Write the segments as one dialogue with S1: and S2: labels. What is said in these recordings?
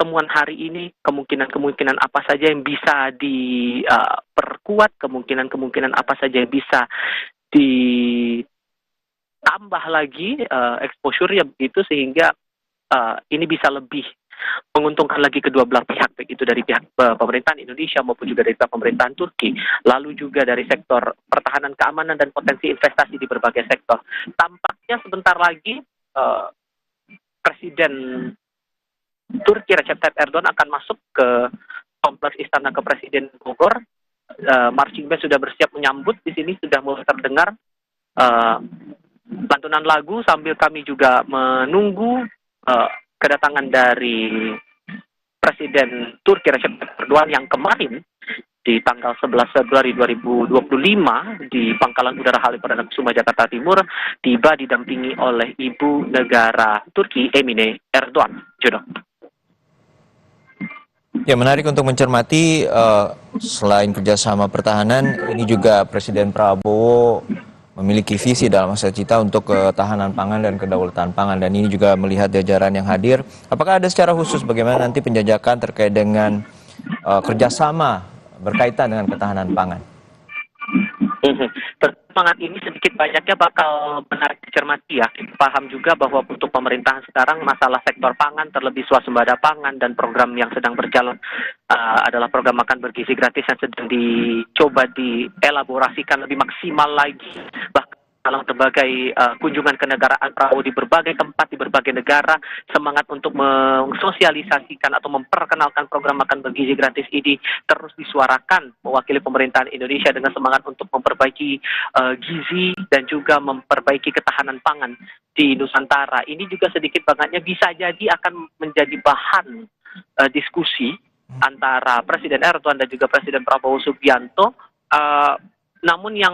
S1: pertemuan hari ini kemungkinan-kemungkinan apa saja yang bisa diperkuat, kemungkinan-kemungkinan apa saja yang bisa ditambah lagi exposure ya begitu, sehingga ini bisa lebih menguntungkan lagi kedua belah pihak, baik itu dari pihak pemerintahan Indonesia maupun juga dari pihak pemerintahan Turki, lalu juga dari sektor pertahanan, keamanan, dan potensi investasi di berbagai sektor. Tampaknya sebentar lagi Presiden Turki Recep Tayyip Erdogan akan masuk ke kompleks Istana Kepresiden Bogor. Marching band sudah bersiap menyambut di sini, sudah mulai terdengar lantunan lagu sambil kami juga menunggu kedatangan dari Presiden Turki Recep Tayyip Erdogan yang kemarin di tanggal 11 Februari 2025 di Pangkalan Udara Halim Perdana Kusuma Jakarta Timur tiba didampingi oleh Ibu Negara Turki Emine Erdogan. Jodoh.
S2: Ya, menarik untuk mencermati selain kerjasama pertahanan, ini juga Presiden Prabowo memiliki visi dalam masa cita untuk ketahanan pangan dan kedaulatan pangan, dan ini juga melihat jajaran yang hadir. Apakah ada secara khusus bagaimana nanti penjajakan terkait dengan kerjasama berkaitan dengan ketahanan pangan?
S1: Semangat ini sedikit banyaknya bakal menarik dicermati ya. Kita paham juga bahwa untuk pemerintahan sekarang masalah sektor pangan, terlebih swasembada pangan dan program yang sedang berjalan adalah program makan bergizi gratis yang sedang dicoba dielaborasikan lebih maksimal lagi. Bahkan dalam berbagai kunjungan kenegaraan Prabowo di berbagai tempat, di berbagai negara, semangat untuk mensosialisasikan atau memperkenalkan program makan bergizi gratis ini terus disuarakan mewakili pemerintahan Indonesia dengan semangat untuk memperbaiki gizi dan juga memperbaiki ketahanan pangan di Nusantara. Ini juga sedikit banyaknya bisa jadi akan menjadi bahan diskusi antara Presiden Erdogan dan juga Presiden Prabowo Subianto. Namun yang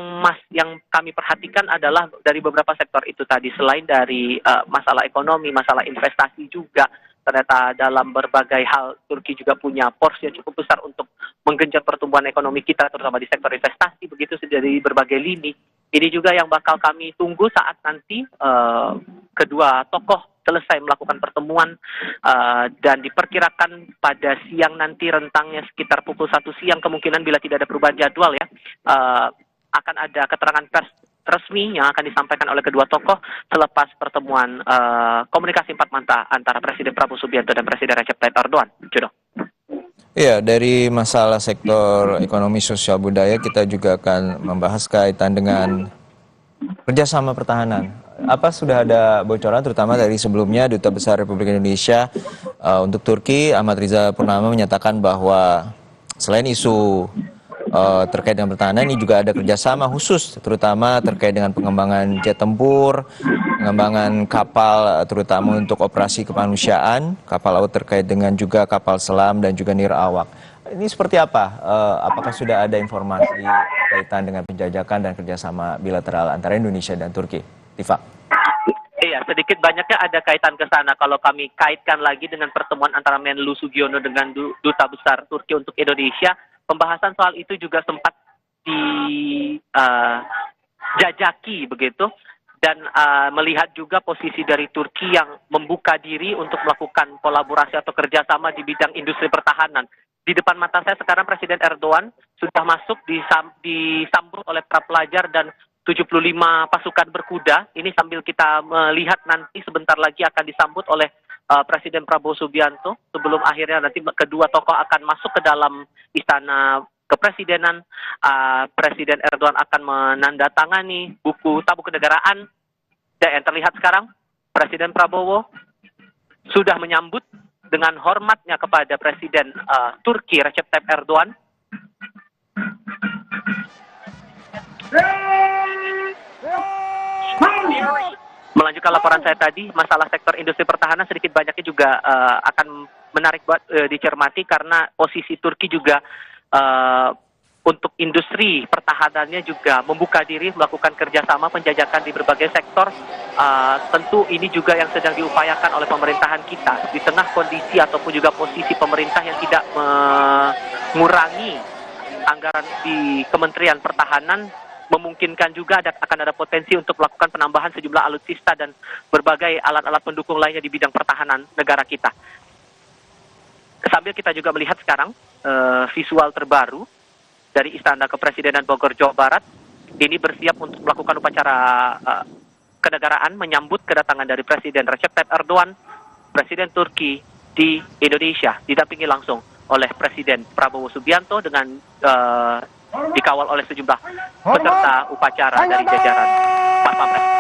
S1: kami perhatikan adalah dari beberapa sektor itu tadi, selain dari masalah ekonomi, masalah investasi juga, ternyata dalam berbagai hal Turki juga punya porsi yang cukup besar untuk menggenjot pertumbuhan ekonomi kita, terutama di sektor investasi, begitu dari berbagai lini. Ini juga yang bakal kami tunggu saat nanti kedua tokoh selesai melakukan pertemuan, dan diperkirakan pada siang nanti, rentangnya sekitar pukul 1 siang kemungkinan bila tidak ada perubahan jadwal ya, akan ada keterangan pers resmi yang akan disampaikan oleh kedua tokoh selepas pertemuan komunikasi empat mata antara Presiden Prabowo Subianto dan Presiden Recep Tayyip Erdogan. Jodoh.
S2: Iya, dari masalah sektor ekonomi sosial budaya kita juga akan membahas kaitan dengan kerjasama pertahanan. Apa sudah ada bocoran terutama dari sebelumnya Duta Besar Republik Indonesia untuk Turki Ahmad Riza Purnama menyatakan bahwa selain isu terkait dengan pertahanan, ini juga ada kerjasama khusus terutama terkait dengan pengembangan jet tempur, pengembangan kapal terutama untuk operasi kemanusiaan, kapal laut terkait dengan juga kapal selam dan juga nirawak. Ini seperti apa? Apakah sudah ada informasi kaitan dengan penjajakan dan kerjasama bilateral antara Indonesia dan Turki? Tifa.
S1: Iya, sedikit banyaknya ada kaitan ke sana. Kalau kami kaitkan lagi dengan pertemuan antara Menlu Sugiono dengan Duta Besar Turki untuk Indonesia, pembahasan soal itu juga sempat dijajaki begitu, dan melihat juga posisi dari Turki yang membuka diri untuk melakukan kolaborasi atau kerjasama di bidang industri pertahanan. Di depan mata saya sekarang Presiden Erdogan sudah masuk disambut oleh para pelajar dan 75 pasukan berkuda. Ini sambil kita melihat nanti sebentar lagi akan disambut oleh Presiden Prabowo Subianto sebelum akhirnya nanti kedua tokoh akan masuk ke dalam istana kepresidenan. Presiden Erdogan akan menandatangani buku tabu kenegaraan, dan yang terlihat sekarang Presiden Prabowo sudah menyambut dengan hormatnya kepada Presiden Turki Recep Tayyip Erdogan. Melanjutkan laporan saya tadi, masalah sektor industri pertahanan sedikit banyaknya juga akan menarik buat dicermati, karena posisi Turki juga untuk industri pertahanannya juga membuka diri melakukan kerjasama penjajakan di berbagai sektor. Tentu ini juga yang sedang diupayakan oleh pemerintahan kita di tengah kondisi ataupun juga posisi pemerintah yang tidak mengurangi anggaran di Kementerian Pertahanan. Memungkinkan juga akan ada potensi untuk melakukan penambahan sejumlah alutsista dan berbagai alat-alat pendukung lainnya di bidang pertahanan negara kita. sambil kita juga melihat sekarang visual terbaru dari Istana Kepresidenan Bogor, Jawa Barat, ini bersiap untuk melakukan upacara kenegaraan menyambut kedatangan dari Presiden Recep Tayyip Erdogan, Presiden Turki di Indonesia, didampingi langsung oleh Presiden Prabowo Subianto dengan dikawal oleh sejumlah peserta upacara dari jajaran Pas Pampres.